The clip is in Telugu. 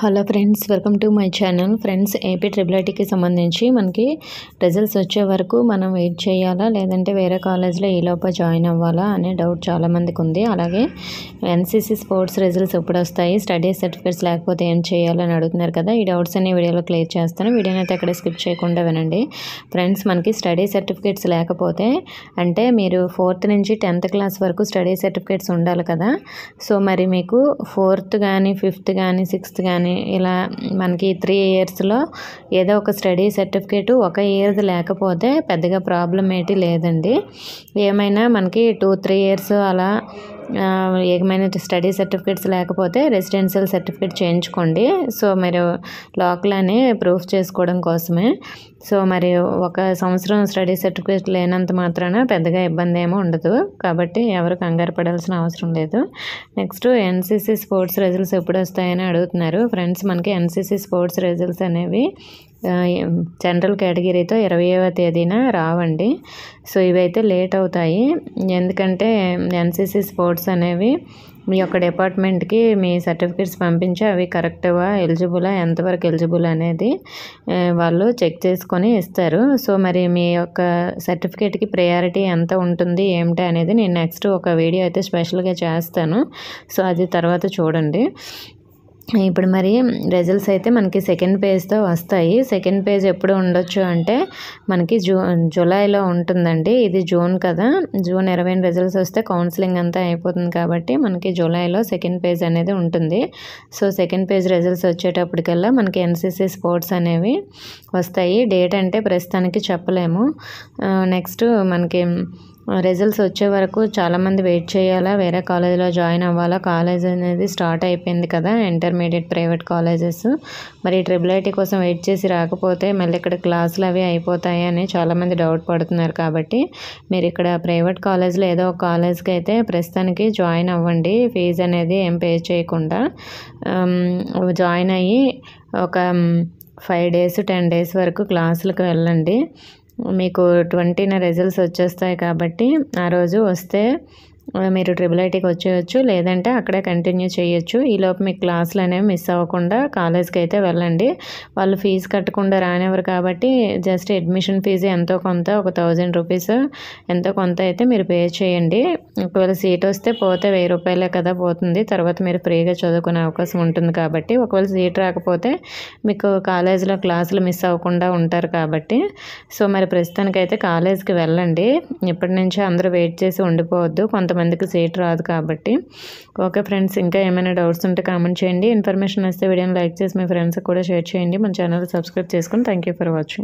Hello friends, welcome to my channel. Friends, AP triple ఐటీకి సంబంధించి మనకి రిజల్ట్స్ వచ్చే వరకు మనం వెయిట్ చేయాలా, లేదంటే వేరే కాలేజ్లో ఈలోపు జాయిన్ అవ్వాలా అనే డౌట్ చాలామందికి ఉంది. అలాగే ఎన్సీసీ స్పోర్ట్స్ రిజల్ట్స్ ఎప్పుడు వస్తాయి, స్టడీ సర్టిఫికేట్స్ లేకపోతే ఏం చేయాలని అడుగుతున్నారు కదా. ఈ డౌట్స్ అన్ని వీడియోలో క్లియర్ చేస్తాను. వీడియోని అయితే ఎక్కడ స్కిప్ చేయకుండా వినండి. ఫ్రెండ్స్, మనకి స్టడీ సర్టిఫికేట్స్ లేకపోతే అంటే మీరు 4th నుంచి 10th క్లాస్ వరకు స్టడీ సర్టిఫికేట్స్ ఉండాలి కదా. సో మరి మీకు 4th కానీ 5th కానీ 6th కానీ ఇలా మనకి 3 ఇయర్స్లో ఏదో ఒక స్టడీ సర్టిఫికేట్ ఒక ఇయర్ది లేకపోతే పెద్దగా ప్రాబ్లం ఏంటి లేదండి. ఏమైనా మనకి 2-3 ఇయర్స్ అలా ఏమైనా స్టడీ సర్టిఫికేట్స్ లేకపోతే రెసిడెన్షియల్ సర్టిఫికేట్ చేయించుకోండి. సో మీరు లోకల్ అని ప్రూఫ్ చేసుకోవడం కోసమే. సో మరి 1 సంవత్సరం స్టడీ సర్టిఫికేట్ లేనంత మాత్రాన పెద్దగా ఇబ్బంది ఏమీ ఉండదు, కాబట్టి ఎవరు కంగారు పడాల్సిన అవసరం లేదు. నెక్స్ట్, ఎన్సీసీ స్పోర్ట్స్ రిజల్ట్స్ ఎప్పుడు వస్తాయని అడుగుతున్నారు. ఫ్రెండ్స్, మనకి ఎన్సీసీ స్పోర్ట్స్ రిజల్ట్స్ అనేవి జనరల్ కేటగిరీతో 20వ తేదీన రావండి. సో ఇవైతే లేట్ అవుతాయి, ఎందుకంటే ఎన్సీసీ స్పోర్ట్స్ అనేవి మీ యొక్క డిపార్ట్మెంట్కి మీ సర్టిఫికేట్స్ పంపించి అవి కరెక్ట్గా ఎలిజిబులా, ఎంతవరకు ఎలిజిబుల్ అనేది వాళ్ళు చెక్ చేసుకొని ఇస్తారు. సో మరి మీ యొక్క సర్టిఫికేట్కి ప్రయారిటీ ఎంత ఉంటుంది ఏమిటి అనేది నేను నెక్స్ట్ ఒక వీడియో అయితే స్పెషల్గా చేస్తాను. సో అది తర్వాత చూడండి. ఇప్పుడు మరి రిజల్ట్స్ అయితే మనకి సెకండ్ పేజ్తో వస్తాయి. సెకండ్ పేజ్ ఎప్పుడు ఉండొచ్చు అంటే మనకి జూలైలో ఉంటుందండి. ఇది జూన్ కదా, జూన్ 20 రిజల్ట్స్ వస్తే కౌన్సిలింగ్ అంతా అయిపోతుంది కాబట్టి మనకి జూలైలో సెకండ్ పేజ్ అనేది ఉంటుంది. సో సెకండ్ పేజ్ రిజల్ట్స్ వచ్చేటప్పటికల్లా మనకి ఎన్సీసీ స్పోర్ట్స్ అనేవి వస్తాయి. డేట్ అంటే ప్రస్తుతానికి చెప్పలేము. నెక్స్ట్ మనకి రిజల్ట్స్ వచ్చే వరకు చాలామంది వెయిట్ చేయాలా, వేరే కాలేజీలో జాయిన్ అవ్వాలా. కాలేజ్ అనేది స్టార్ట్ అయిపోయింది కదా, ఇంటర్మీడియట్ ప్రైవేట్ కాలేజెస్. మరి ట్రిపుల్ ఐటీ కోసం వెయిట్ చేసి రాకపోతే మళ్ళీ ఇక్కడ క్లాసులు అవి అయిపోతాయి అని చాలామంది డౌట్ పడుతున్నారు. కాబట్టి మీరు ఇక్కడ ప్రైవేట్ కాలేజ్లో ఏదో ఒక కాలేజ్కి అయితే ప్రస్తుతానికి జాయిన్ అవ్వండి. ఫీజు అనేది ఏం పే చేయకుండా జాయిన్ అయ్యి ఒక 5 days 10 days వరకు క్లాసులకు వెళ్ళండి. మీకు 20న రిజల్ట్స్ వచ్చేస్తాయి కాబట్టి ఆ రోజు వస్తే మీరు ట్రిపుల్ ఐటీకి వచ్చేయచ్చు, లేదంటే అక్కడే కంటిన్యూ చేయొచ్చు. ఈలోపు మీ క్లాసులు అనేవి మిస్ అవ్వకుండా కాలేజ్కి అయితే వెళ్ళండి. వాళ్ళు ఫీజు కట్టకుండా రానివ్వరు కాబట్టి జస్ట్ అడ్మిషన్ ఫీజు ఎంతో కొంత, ఒక 1000 రూపీస్ ఎంతో కొంత అయితే మీరు పే చేయండి. ఒకవేళ సీట్ వస్తే పోతే 1000 రూపాయలే కదా పోతుంది, తర్వాత మీరు ఫ్రీగా చదువుకునే అవకాశం ఉంటుంది. కాబట్టి ఒకవేళ సీట్ రాకపోతే మీకు కాలేజీలో క్లాసులు మిస్ అవ్వకుండా ఉంటారు కాబట్టి సో మరి ప్రస్తుతానికైతే కాలేజ్కి వెళ్ళండి. ఇప్పటి నుంచి అందరూ వెయిట్ చేసి ఉండిపోవద్దు, కొంతమందికి సీట్ రాదు కాబట్టి. ఓకే ఫ్రెండ్స్, ఇంకా ఏమైనా డౌట్స్ ఉంటే కామెంట్ చేయండి. ఇన్ఫర్మేషన్ వస్తే వీడియోని లైక్ చేసి మీ ఫ్రెండ్స్కి కూడా షేర్ చేయండి. మన ఛానల్ సబ్స్క్రైబ్ చేసుకుని థ్యాంక్ యూ ఫర్ వాచింగ్.